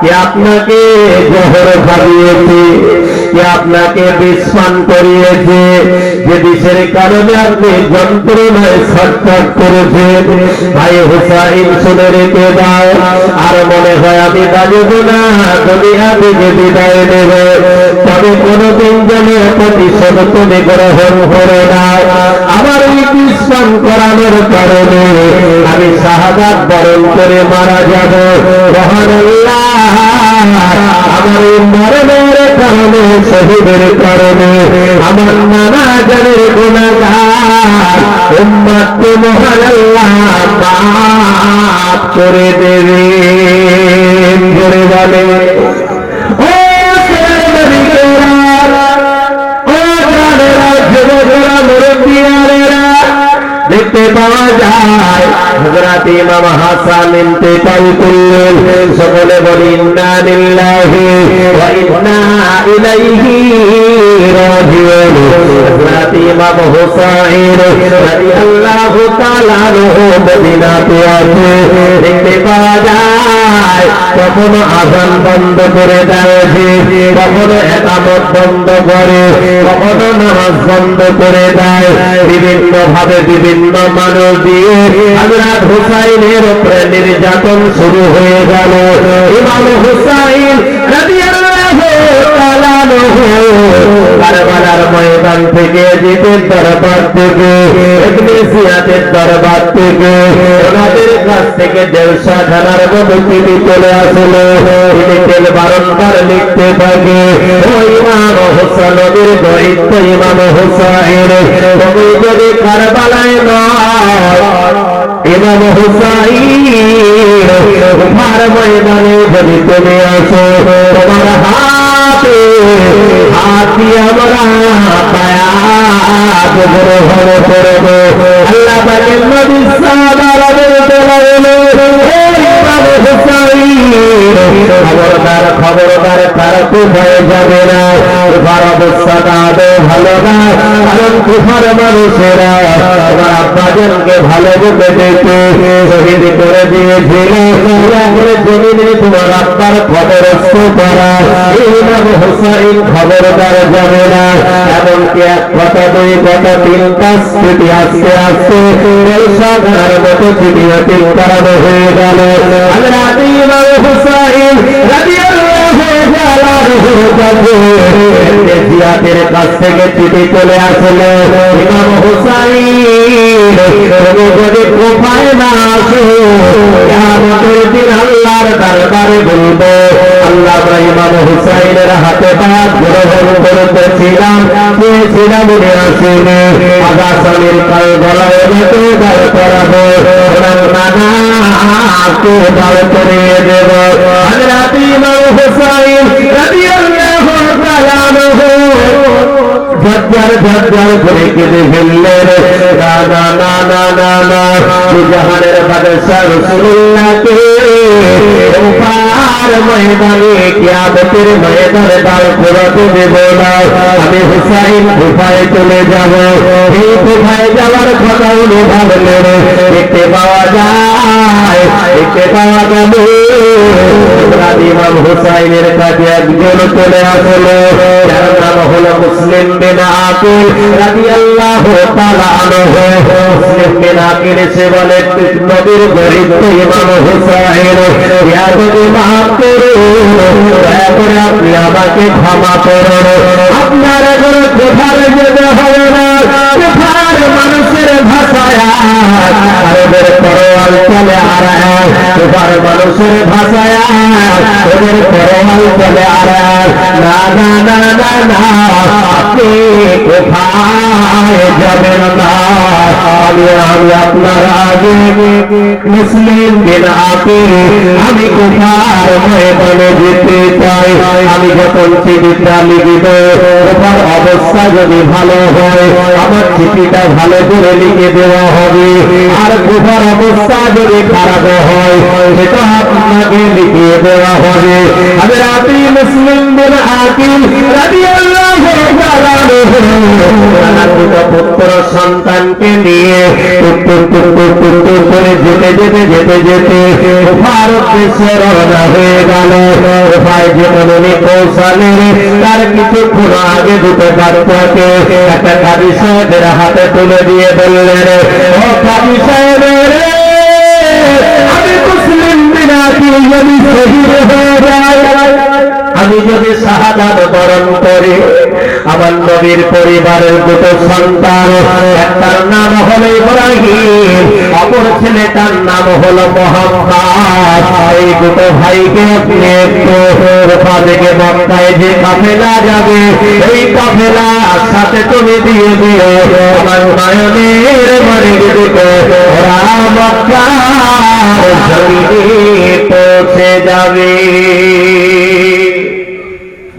কে আপনাকে জহর খাইয়েছে, কে আপনাকে বিষ পান করিয়েছে, যে বিষের কারণে আপনি যন্ত্রণায় ছটফট করেছেন। ভাই হুসাইন শুনে রেখে দাও, আর মনে হয় আমি বাজব না, দুনিয়া থেকে বিদায় নেব, তবে কোনদিন যেন প্রতিশোধ তুমি গ্রহণ করে না। আমার এই বিষ পান করানোর কারণে আমি শাহাদাত বরণ করে মারা যাব। সুবহানাল্লাহ। আমার এই মরণের কারণে, শহীদের কারণে আমার নানা জানের গুনাহগার উম্মতকে মহান আল্লাহ মাফ করে দেবেন। জোরে বলে ও দেখতে পাওয়া যায় হযরত ইমাম হাসান ইন্তেকাল করলেন। সকলে বলি ইন্না লিল্লাহি ওয়া ইন্না ইলাইহি রাজিউন। হযরত ইমাম হুসাইন রাদিয়াল্লাহু তাআলা আনহু মদিনাতে আছে। দেখতে পাওয়া যায় কখনো আযান বন্ধ করে দেয়, কখনো ইকামত বন্ধ করে, কখনো নামাজ বন্ধ করে দেয়। বিভিন্ন ভাবে বিভিন্ন মানুষ দিয়ে হযরত হুসাইনের উপরে নির্যাতন শুরু হয়ে গেল। ইমাম হুসাইন রাদিয়াল্লাহু তাআলা আনহু কারবালার ময়দান থেকে, জিদের দরবার থেকে, ইবনে জিয়াদের দরবার থেকে ওনাদের কাছ থেকে জলসাখানার মধ্যে চলে আসলো। তিনি তেল বারংবার লিখতে থাকে, ও ইমাম হোসেন নবীর দরিদ্র ইমাম হুসাইন, তুমি যদি কারবালায় নয়, ইমাম হুসাইন কুফার ময়দানে যদি তুমি আসো, তোমার হাতে হাত দিয়ে আমরা বায়াত গ্রহণ করব। আল্লাহ পাকের নবী সাহাবাদের বললেন, হে ইমাম হুসাইন, খবরদার খবরদার, তারা কুফায় যাবে না। কুফার অবস্থাটা আদৌ ভালো না, কারণ কুফার মানুষেরা আমার আব্বাজানকে ভালো বলে দেখে শহীদ করে দিয়েছিল। জমিনে তোমার আব্বার খবরস্থ করা, ইমাম হুসাইন খবরদার যাবে না। এমনকি এক কথা, দুই কথা, তিনটা চিঠি আস্তে আস্তে জলসাখানার মতো চিঠি করানো হয়ে গেল। হযরত ইমাম হুসাইন রাদিয়াল্লাহু তাআলা আনহু জিয়াদের কাছ থেকে চিঠি চলে আসলো, ইমাম হুসাইন তুমি যদি কুফায় না আসো, কিয়ামতের দিন আল্লাহর দরবারে বলবো, আল্লাহ ইমাম হুসাইনের হাতে বায়াত গ্রহণ করতেছিলাম, চেয়েছিলাম উনি আসেনি, আগাছানির কাল গলায় বেঁধে দাঁড় করাবো, ওনার নানাকে দাঁড় করিয়ে দেব। হযরত ইমাম হুসাইন রাদিয়াল্লাহু তাআলা আনহু ঝরঝর ঝরঝর করে কেঁদে ফেললেন। না না না না না না, জাহানের বাদশাহ রাসূলুল্লাহকে কুফার ময়দানে, কিয়ামতের ময়দানে দাঁড় করাতে দেব না। আমি হুসাইন কুফায় চলে যাব। এই কুফায় যাওয়ার কথা উনি ভাবলেন। দেখতে পাওয়া যায়, দেখতে পাওয়া যাবে ইমাম হুসাইনের কাছে একজন চলে আসলো, যার নাম হলো মুসলিম বিন আকিল রাদিয়াল্লাহু তাআলা আনহু। মুসলিম বিন আকিল এসে বলে, নবীর দরিদ্র ইমাম হুসাইন, ইয়া নবী মাফ করুন, দয়া করে আপনি আমাকে ক্ষমা করুন। আপনার এখন কুফার যেতে হবে না, কুফার মানুষের ভাষায় আরবের পরওয়াল চলে আড়ায়, কুফার মানুষের ভাষায় ওদের পরওয়াল চলে আড়ায়। না না না না না, আপনি কোথায় যাবেন না, আমি আপনার আগে মুসলিম বিন আকিল, আমি কুফার ময়দানে যেতে চাই। আমি যখন চিঠিটা লিখিব, কুফার অবস্থা যদি ভালো হয় আমার চিঠিটা ভালো করে লিখে দেওয়া হবে, আর কুফার অবস্থা যদি খারাপ হয় সেটা আপনাকে লিখিয়ে দেওয়া হবে। হযরত মুসলিম বিন আকিল রাদিয়াল্লাহু তাআলা তার দুটো পুত্র সন্তানকে নিয়ে টুক করে যেতে কুফার উদ্দেশ্যে রওনা হয়ে গেল। কুফায় যখন উনি পৌঁছালেন তার কিছুক্ষণ আগে দুটো বাচ্চাকে একটা কাজী সাহেবের হাতে তুলে দিয়ে বললেন, ও কাজী সাহেব, আমি মুসলিম বিনা কি যদি শহীদ হয়ে যায়, আমি যদি শাহাদাত বরণ করি, আমার নবীর পরিবারের দুটো সন্তান, একটার নাম হলো ইব্রাহিম, অপর ছেলেটার নাম হলো মোহাম্মদ, এই দুটো ভাইকে আপনি একটু কুফা থেকে মক্কায় যে কাফেলা যাবে এই কাফেলার সাথে তুমি দিয়ে দিও আমার নয়নের বাড়ি দুটো, ওরা মক্কার জমিনে পৌঁছে যাবে।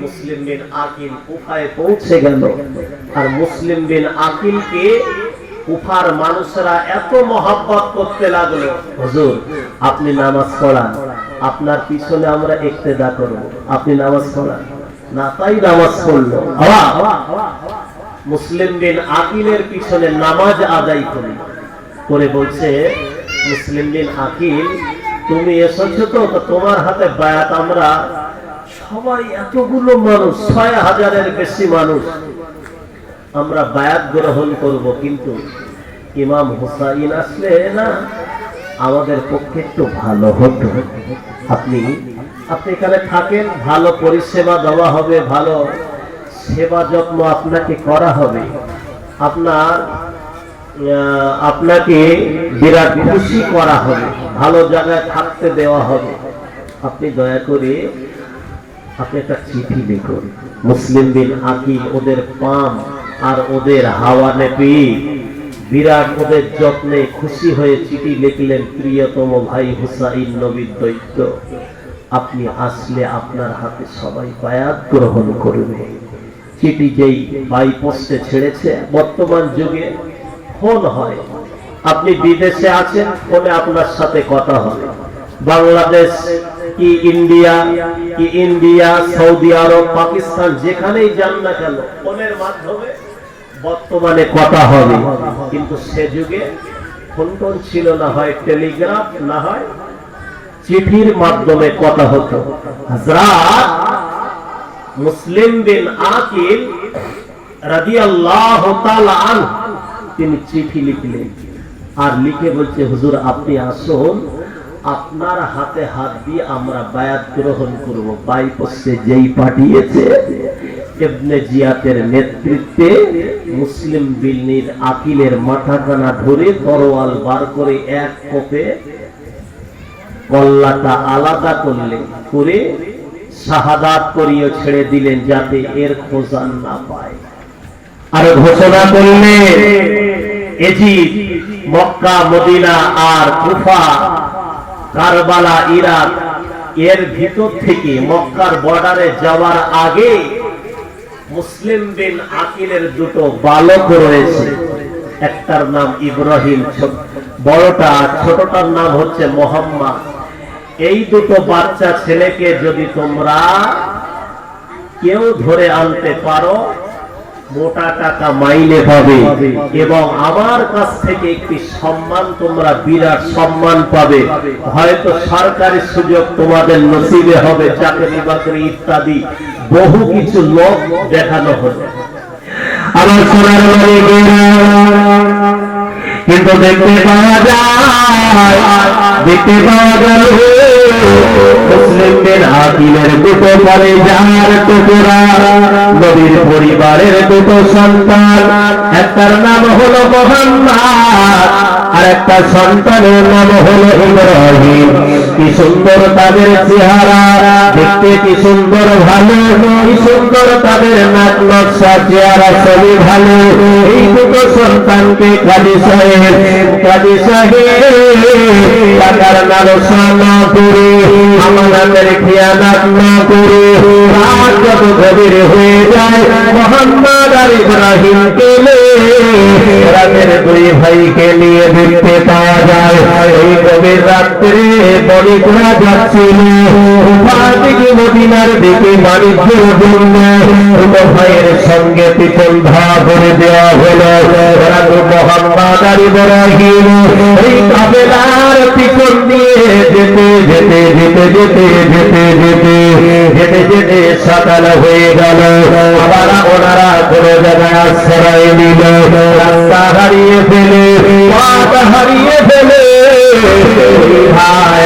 মুসলিম বিন আকিল কুফায় পৌঁছে গেল। আর মুসলিম বিন আকিলকে কুফার মানুষরা এত মহব্বত করতে লাগলো, হুজুর আপনি নামাজ পড়ান, আপনার পিছনে আমরা ইক্তেদা করব, আপনি নামাজ পড়ান না। তাই নামাজ পড়লো। মুসলিম বিন আকিলের পিছনে নামাজ আদায় করে বলছে, মুসলিম বিন আকিল তুমি এসেছো তো, তোমার হাতে বায়াত আমরা সবাই এতগুলো মানুষ ৬,০০০-এর বেশি মানুষ আমরা বায়াত গ্রহণ করব, কিন্তু ইমাম হুসাইন আসলে না আমাদের পক্ষে একটু ভালো হতো, আপনি এখানে থাকেন, ভালো পরিষেবা দেওয়া হবে, ভালো সেবা যত্ন আপনাকে করা হবে, আপনাকে বিরাট খুশি করা হবে, ভালো জায়গায় থাকতে দেওয়া হবে, আপনি দয়া করে আপনি একটা চিঠি লিখুন। মুসলিম বিন আকিল ওদের পাম আর ওদের হাওয়া নেপি বিরাট ওদের যত্নে খুশি হয়ে চিঠি লিখলেন, প্রিয়তম ভাই হুসাইন নবীর দৈত্য, আপনি আসলে আপনার হাতে সবাই বায়াত গ্রহণ করবে। চিঠি যেই বাই পোস্টে ছেড়েছে, বর্তমান যুগে ফোন হয়, আপনি বিদেশে আছেন, ফোনে আপনার সাথে কথা হয়, বাংলাদেশ কি ইন্ডিয়া, সৌদি আরব, পাকিস্তান, যেখানেই যান না কেন ফোনের মাধ্যমে বর্তমানে কথা হবে। কিন্তু সে যুগে ফোন ছিল না, হয় টেলিগ্রাফ, না হয় চিঠির মাধ্যমে কথা হতো। হযরত মুসলিম বিন আকিল রাদিয়াল্লাহু তাআলা আনহু তিনি চিঠি লিখলেন, আর লিখে বলছে, হুজুর আপনি আসুন, আপনার হাতে হাত দিয়ে আমরা বায়াত গ্রহণ করব। বাইপোস্টে যেই পাঠিয়েছে ইবনে জিয়াতের নেতৃত্বে মুসলিম বিন আকিলের মাথাখানা ধরে তরোয়াল বার করে এক কোপে কল্লাটা আলাদা করে শাহাদাত করিয়ে ছেড়ে দিলেন, যাতে এর খোঁজান না পায়। আর ঘোষণা করলেন, ইজিপ্ট, মক্কা, মদিনা আর কুফা, কারবালা, ইরাক এর ভিতর থেকে মক্কার বর্ডারে যাওয়ার আগে মুসলিম বিন আকিলের দুটো বালক রয়েছে, একটার নাম ইব্রাহিম বড়টা, ছোটটার নাম হচ্ছে মোহাম্মদ। এই দুটো বাচ্চা ছেলেকে যদি তোমরা কেউ ধরে আনতে পারো, মোটা টাকা মাইনে পাবে, এবং আমার কাছ থেকে একটি সম্মান, তোমরা বিরাট সম্মান পাবে, হয়তো সরকারি সুযোগ তোমাদের নসিবে হবে, চাকরি বাকরি ইত্যাদি বহু কিছু লোক দেখানো হবে। আমার সোনার কিন্তু দেখতে পাওয়া গেল মুসলিম বিন আকিলের দুটো কলিজার টুকরা, নবীর পরিবারের দুটো সন্তান, একটার নাম হলো মোহাম্মদ আর একটা সন্তানের নাম হলো ইব্রাহিম। কি সুন্দর তাদের চেহারা, দেখতে কি সুন্দর, ভালো কি সুন্দর তাদের নাক নকশা, চেহারা সবই ভালো। এই দুটো সন্তানকে কাজী সাহেব টাকার লালসা না করে, আমাদের খেয়ালাত না করে, রাত যত গভীর হয়ে যায়, মোহাম্মদ আর ইব্রাহিমকে রাতের দুই ভাইকে নিয়ে দেখতে পাওয়া যায় এই গভীর রাত্রে বলি করা যাচ্ছিল দিকে মদিনার দিকে বাণিজ্যের জন্য দুটো ভাইয়ের সঙ্গে পিছন ধা করে দেওয়া হলো মোহাম্মদ আর ইব্রাহিম এই কাফেলার পিছন দিয়ে যেতে যেতে যেতে যেতে যেতে যেতে যেতে যেতে সকাল হয়ে গেল আবার ওনারা কোনো জায়গায় আশ্রয় নিল রাস্তা হারিয়ে ফেলে পথ হারিয়ে ফেলে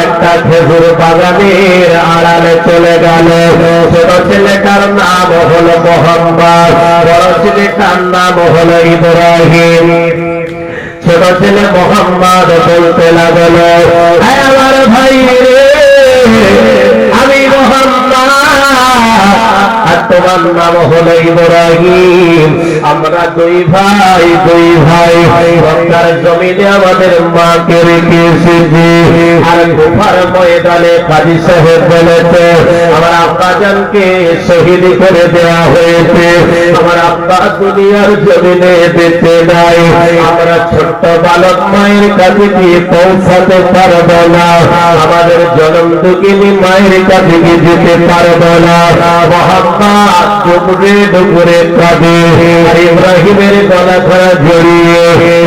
একটা খেজুর বাগানের আড়ালে চলে গেল ছোট ছেলেটার নাম হলো মোহাম্মদ বড় ছেলেটার নাম হলো ইব্রাহিম ছোট ছেলে মোহাম্মদ বলতে লাগলো আমার ভাই রে আমি মোহাম্মদ আর তোমার নাম হলো ইব্রাহিম আমরা দুই ভাই মক্কার জমিনে আমাদের মাকে রেখে এসেছি আর কুফার ময়দানে কাজী সাহেব বলেছে আমার আব্বাজানকে শহীদ করে দেওয়া হয়েছে আমার আব্বা দুনিয়ার জমিনে বেঁচে নাই আমরা ছোট্ট বালক মায়ের কাছে গিয়ে পৌঁছাতে পারবো না আমাদের জনম দুঃখিনী মায়ের কাছে গিয়ে যেতে পারবো না মোহাম্মদ ডুবরে ডুবরে কাঁদে আর ইব্রাহিমের গলা ধরা জড়িয়ে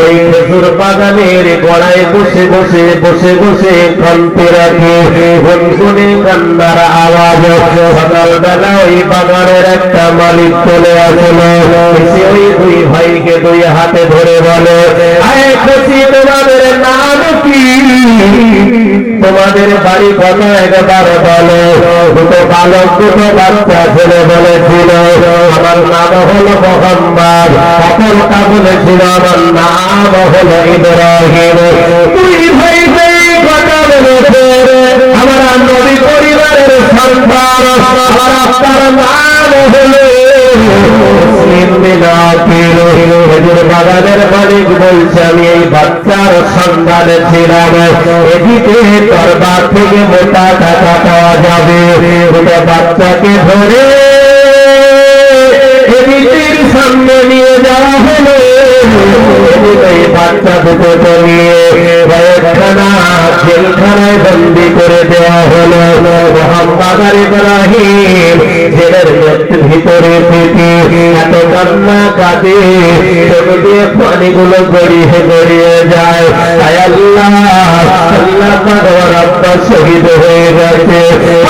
এই খেজুর বাগানের গড়ায় বসে বসে বসে বসে কাঁদতে রাখে গুনগুনে কান্নার আওয়াজ সকালবেলা ওই বাগানের একটা মালিক চলে আসলো এসে ওই দুই ভাইকে দুই হাতে ধরে বলে আয় খুশি তোমাদের নাম কি তোমাদের বাড়ি কত একবার বলো দুটো বালক দুটো বাচ্চা ছেলে বলেছিল আমার নাম হলো মোহাম্মদ অপরটা বলেছিল আমার নাম হলো ইব্রাহিম দুই ভাই কথা বলেছে আমার নবী পরিবারের সন্তান আমার আপনার নাম হলো বাগানের মালিক বলছে আমি এই বাচ্চার সন্ধানে ছিলাম এদিকে দরবার থেকে মোটা টাকা পাওয়া যাবে ওটা বাচ্চাকে ধরে এদিকের সামনে নিয়ে যাওয়া হলো এই বাচ্চা দুটো নিয়ে জেলখানায় বন্দী করে দেওয়া হলো মোহাম্মদ আর ইব্রাহিম জেলের ভিতরে থেকে এত কান্না কাঁদে চোখ দিয়ে পানিগুলো গড়িয়ে গড়িয়ে যায় তাই আল্লাহ আমার আব্বা শহীদ হয়ে গেছে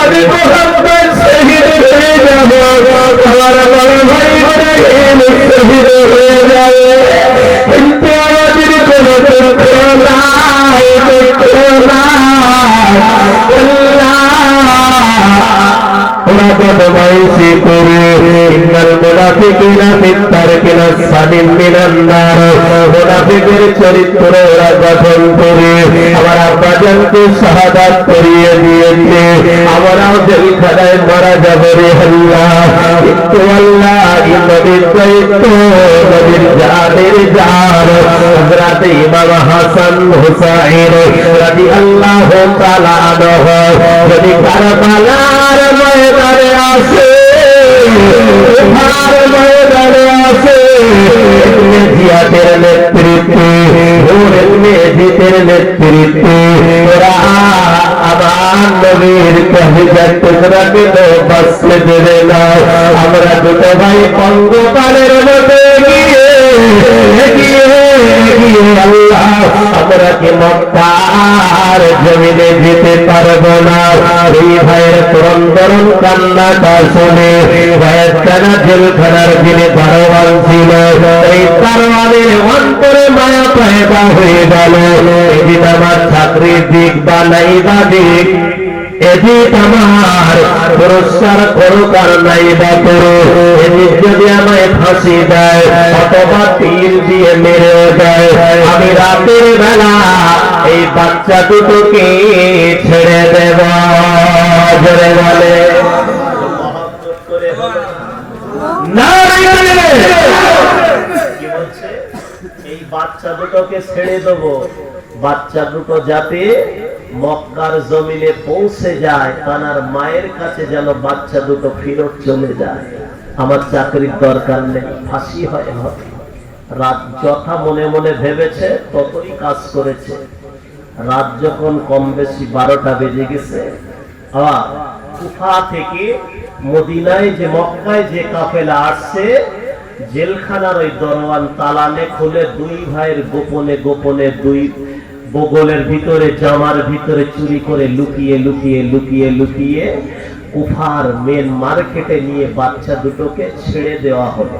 আমি মোহাম্মদ শহীদ হয়ে যাব আমার বড় ভাই শহীদ হয়ে যাবে কিন্তু আমাদের কোনো দুঃখ নাই দুঃখ বদমাইশি করে ইন্নাল মুনাফিকিনা ফিত তারকিনা সানিম মিনান নার মুনাফিকের চরিত্র ওরা গঠন করে আমার আব্বাজানকে শাহাদাত করিয়ে দিয়েছে আমরাও জেলখানায় মারা যাব রে আল্লাহ কিন্তু আল্লাহ এই নবীর দায়িত্ব নবীর জানের জান হযরত ইমাম হাসান হুসাইন রাদিয়াল্লাহু তাআলা আনহু যদি কারবালার ময়দানে আসে ময়দানে আসে জিয়াদের নেতৃত্বে জিতের নেতৃত্বে ওরা আমার নবীর কলিজার টুকরাকে তো বাঁচতে দেবে না আমরা দুটো ভাই পঙ্গপালের মতো আল্লাহ আমরা কি মক্কার জমিনে যেতে পারবো না এই ভাইয়ের তরুণ কান্নাটা শুনে ভাইয়ের কানা জেলখানার যিনি দারোয়ান ছিল এই দারোয়ানের অন্তরে মায়া পয়দা হয়ে গেল এদিন আমার চাকরির দিক বা নাই বা দিক এদিক আমার পুরস্কার করুক আর নাই বা করো এদিক যদি আমায় ফাঁসি দেয় অথবা তীর দিয়ে মেরেও দেয় আমি রাতের বেলা এই বাচ্চা দুটোকে ছেড়ে দেব জোরে বলে না কি বলছে এই বাচ্চা দুটোকে ছেড়ে দেবো বাচ্চা দুটো যাতে মক্কার জমিনে পৌঁছে যায় তার মায়ের কাছে যেন বাচ্চা দুটো ফিরত চলে যায় আমার চাকরির দরকার নেই, ফাঁসি হয় হবে। রাত যথা মনে মনে ভেবেছে ততই কাজ করেছে। রাত যখন কম বেশি 12টা বেজে গেছে, কুফা থেকে মদিনায় যে মক্কায় যে কাফেলা আসছে, জেলখানার ওই দরওয়ান তালানে খুলে দুই ভাইয়ের গোপনে গোপনে দুই বগলের ভিতরে জামার ভিতরে চুরি করে লুকিয়ে লুকিয়ে লুকিয়ে লুকিয়ে কুফার মেন মার্কেটে নিয়ে বাচ্চা দুটোকে ছেড়ে দেওয়া হলো।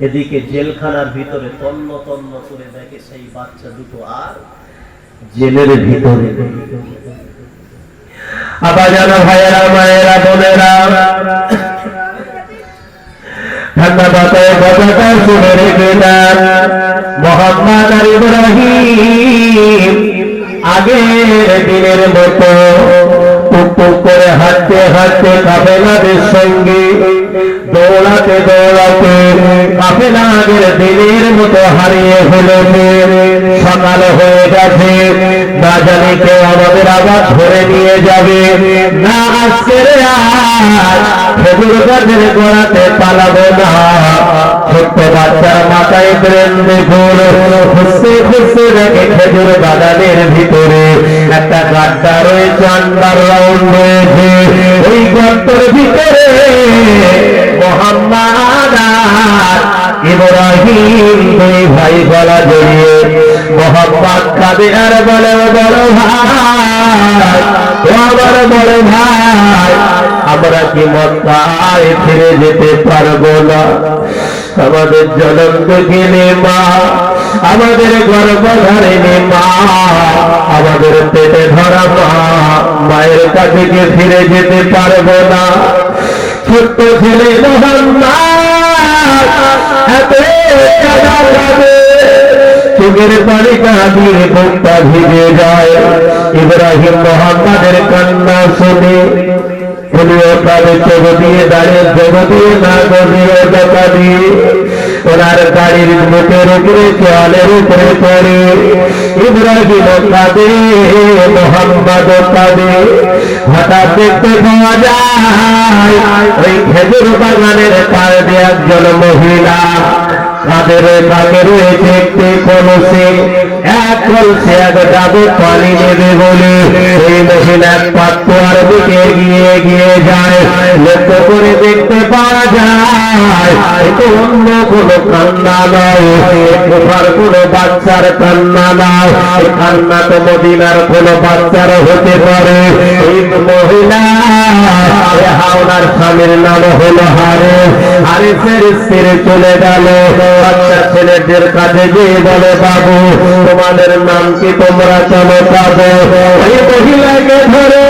এদিকে জেলখানার ভিতরে তন্ন তন্ন করে দেখে সেই বাচ্চা দুটো আর জেলের ভিতরে। আবাজান ভাইয়েরা, মায়েরা, বোনেরা, ঠান্ডা বাতায় কথাটা শুনে রেখে দেন। মোহাম্মদ আর ইব্রাহিম আগের দিনের মতো টুক টুক করে হাঁটতে হাঁটতে কাফেলাদের সঙ্গে দৌড়াতে দৌড়াতে কাফেলা আগের দিনের মতো হারিয়ে ফেলেছে। সকাল হয়ে গেছে, না জানি কেউ আমাদের আবার ধরে নিয়ে যাবে না। আজকের আজ খেজুর গাছের গোড়াতে পালাবো না। ছোট্ট বাচ্চার মাথায় ব্রেন দেখুন, খুঁজতে খুঁজতে দেখে খেজুর বাগানের ভিতরে একটা গাড্ডা রয়েছে, আন্ডারগ্রাউন্ড রয়েছে। ওই গর্তের ভিতরে মোহাম্মদ আর ইব্রাহিম দুই ভাই গলা জড়িয়ে মোহাম্মদ কাঁদে আর বলে, বড় ভাই, আমার বড় ভাই, আমরা কি মক্কায় ফিরে যেতে পারবো না? আমাদের জনম দেখিনি মা, আমাদের গর্ভধারিণী মা, আমাদের পেটে ধরা মা, মায়ের কাছে কি ফিরে যেতে পারবো না? ছোট্ট ছেলে মোহাম্মদ এত কাঁদা কাঁদে, চোখের পানি কাঁদিয়ে বুকটা ভিজে যায়। ইব্রাহিম মোহাম্মদের কান্না শুনে উনিও তাদের চোখ দিয়ে দাঁড়িয়ে, চোখ দিয়ে না গদিয়ে টাকা দিয়ে ওনার গাড়ির মুখের উপরে চোয়ালের উপরে পড়ে ইব্রাহিম কাঁদে, মোহাম্মদ কাঁদে। হঠাৎ দেখতে পাওয়া যায় ওই খেজুর বাগানের পাড়ে একজন মহিলা, তাদের কাছে রয়েছে একটি কলসি। এক কলসে এক ডাবে পানি নেবে বলে এই মহিলা এক পাত্র আর দিকে এগিয়ে এগিয়ে যায়। লক্ষ্য করে দেখতে পাওয়া যায় এটা অন্য কোনো কান্না নয়, কোথার কোনো বাচ্চার কান্না নয়, কান্না তো মদিনার কোনো বাচ্চার হতে পারে। এই মহিলা হাওলার স্বামীর নাম হলো হারেস। হারেসের স্ত্রী চলে গেল বাচ্চা ছেলেদের কাছে গিয়ে বলে, বাবু তোমাদের নাম কি, তোমরা চলো পাবো। ওই মহিলাকে ধরে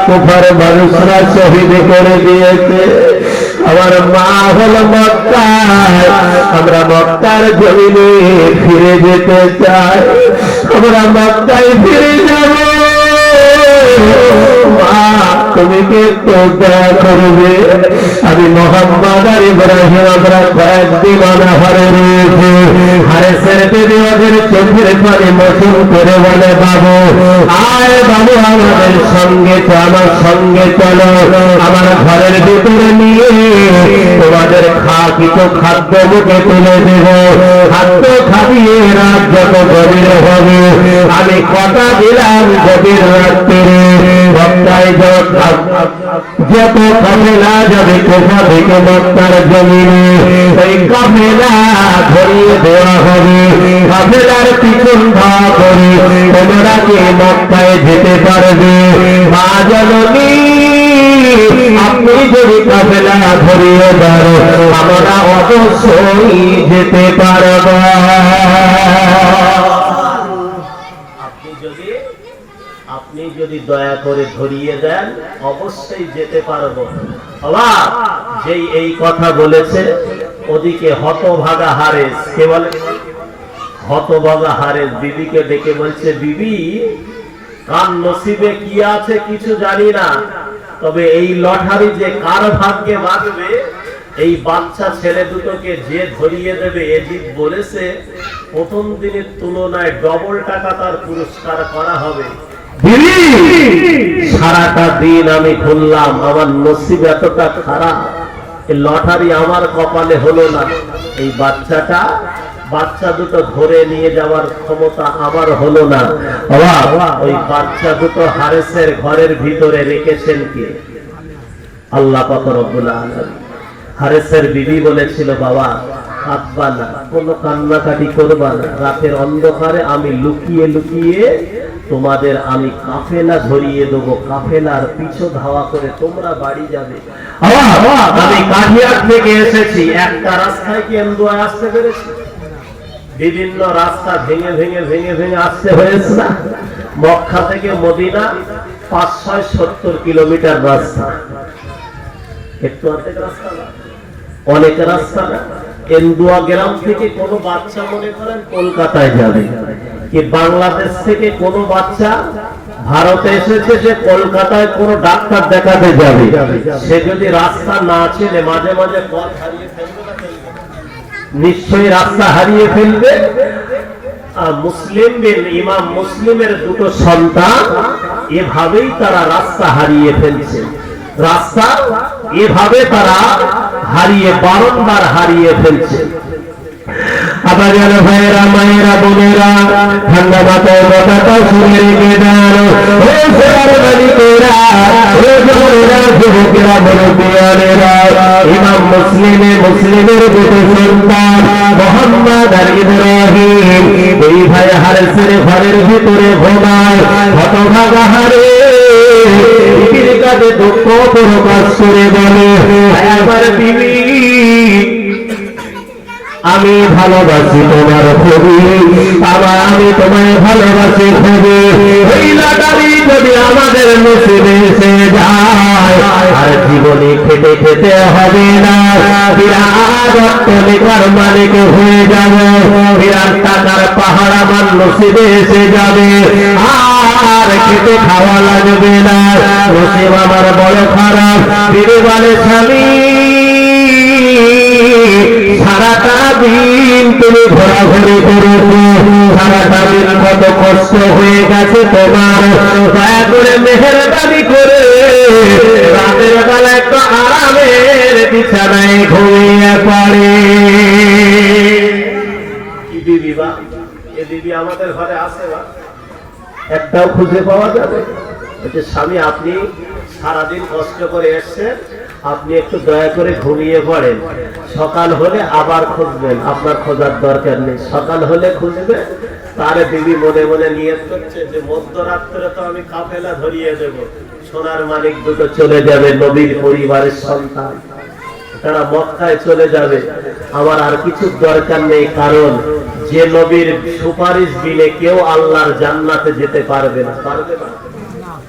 কুফার মানুষরা শহীদ করে দিয়েছে। আমার মা হল মক্কায়, আমরা মক্কার জমিনে ফিরে যেতে চাই, আমরা মক্কায় ফিরে যাব। মা তুমি কি একটু দয়া করবে? আমি মোহাম্মদ আর ইব্রাহিম আমরা কয়েকদিন অনাহারে রয়েছে। হারেসের দেবী ওদের চোখের পানি মোচন করে বলে, বাবু আয় বাবু আমাদের সঙ্গে চলো, আমার সঙ্গে চলো, আমার ঘরের ভিতরে নিয়ে তোমাদের কিছু খাদ্য মুখে তুলে দেব। খাদ্য খাবিয়ে রাত যত গভীর হবে, আমি কথা দিলাম গভীর রাত্রে মক্কায় যত কাফেলা যাবে কোথা থেকে মক্কার জমিনে সেই কাফেলা ধরিয়ে দেওয়া হবে। কাফেলার পিছন ধাওয়া করে তোমরা কি মক্কায় যেতে পারবে? মা জননী আপনি যদি কাফেলা ধরিয়ে দেন আমরা অবশ্যই যেতে পারব। আপনি যদি দয়া করে ধরিয়ে দেন অবশ্যই যেতে পারবো। যেই এই কথা বলেছে ওদিকে হতভাগা হারেস, কে বলে হতভাগা হারেস বিবিকে ডেকে বলছে, বিবি কার নসিবে কি আছে কিছু জানি না, তবে এই লটারি যে কার ভাগ্যে বাঁচবে এই বাচ্চা ছেলে দুটোকে যে ধরিয়ে দেবে এজিদ বলেছে প্রথম দিনের তুলনায় ডবল টাকা তার পুরস্কার করা হবে। দিদি সারাটা দিন আমি ঘুরলাম, আমার নসিব এতটা খারাপ, এই লটারি আমার কপালে হলো না। এই বাচ্চা দুটো ধরে নিয়ে যাওয়ার ক্ষমতা আমার হলো না। ওই বাচ্চা দুটো হারেসের ঘরের ভিতরে রেখেছেন কে? আল্লাহ পাক রব্বুল আলামিন। হারেসের বিবি বলেছিল, বাবা কাঁদবা না, কোনো কান্নাকাটি করবা না, রাতের অন্ধকারে আমি লুকিয়ে লুকিয়ে তোমাদের আমি কাফেলা ধরিয়ে দেবো, কাফেলার পিছু ধাওয়া করে তোমরা বাড়ি যাবে। আমি কাঠিয়ার থেকে এসেছি, একটা রাস্তায় কি এমদুয়ায় আসতে পেরেছি? বিভিন্ন রাস্তা ভেঙে ভেঙে ভেঙে ভেঙে আসতে হয়েছে না? মক্কা থেকে মদিনা 570 কিলোমিটার রাস্তা, একটু অর্ধেক রাস্তা না, অনেক রাস্তা না। এন্দুয়া গ্রাম থেকে কোনো বাচ্চা মনে করেন কলকাতায় যাবে, কি বাংলাদেশ থেকে কোনো বাচ্চা ভারতে এসেছে, যে কলকাতায় কোনো ডাক্তার দেখাতে যাবে, সে যদি রাস্তা না চেনে মাঝে মাঝে পথ হারিয়ে ফেলবে না? নিশ্চয়ই রাস্তা হারিয়ে ফেলবে। ইমাম মুসলিমের দুটো সন্তান এভাবেই তারা রাস্তা হারিয়ে ফেলছে, রাস্তা এভাবে তারা বারংবার হারিয়ে ফেলছে। আবার ভাইয়েরা, মায়েরা, বোনেরা, ঠান্ডা মাথায় কথাটা শুনে রেখে দেন। ও সোনার মালিকেরা, ও যুবকেরা, যুবকেরা, মুরব্বিয়ানেরা, ইমাম মুসলিমের দুটো সন্তান মোহাম্মদ আর ইব্রাহিম, এই ভাই হারেসের ঘরের ভিতরে ঘুমায়। হতভাগা হারে বিবির কাছে দুঃখ প্রকাশ করে বলে, আমার বিবি, আমি ভালোবাসি তোমার ছবি, আমি তোমায় ভালোবাসি ছবি। ওই লটারি যদি আমাদের নসিবে এসে যায়, আর জীবনে খেতে খেতে হবে না, বিরাট অট্টালিকার মালিক হয়ে যাব, বিরাট টাকার পাহাড় আমার নসিবে এসে যাবে, আর খেতে খাওয়া লাগবে না। নসিব আমার বড় খারাপ। বিবি বলে, স্বামী সারাটা দিন তুমি ঘোরাঘুরি করেছো, সারাটা দিন কত কষ্ট হয়ে গেছে তোমার, দয়া করে মেহেরবানি করে রাতের বেলা একটু আরামের বিছানায় ঘুমিয়ে পড়ে। কি দিদি বা, এ দিদি আমাদের ঘরে আসে বা একটাও খুঁজে পাওয়া যাবে? বলছে, স্বামী আপনি সারাদিন কষ্ট করে এসছেন, আপনি একটু দয়া করে ঘুমিয়ে পড়েন, সকাল হলে আবার খুঁজবেন। আপনার খোঁজার দরকার নেই, সকাল হলে খুঁজবে। তারে বিবি মনে মনে নিয়ত করছে যে মধ্যরাত্রে তো আমি কাফেলা ধরিয়ে দেব, সোনার মালিক দুটো চলে যাবে, নবীর পরিবারের সন্তান, তারা মক্কায় চলে যাবে, আমার আর কিছু দরকার নেই। কারণ যে নবীর সুপারিশ দিলে কেউ আল্লাহর জান্নাতে যেতে পারবে না, পারবে না,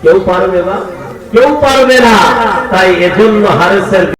কেউ পারবে না, কেউ পারবে না। তাই এজন্য হারেসের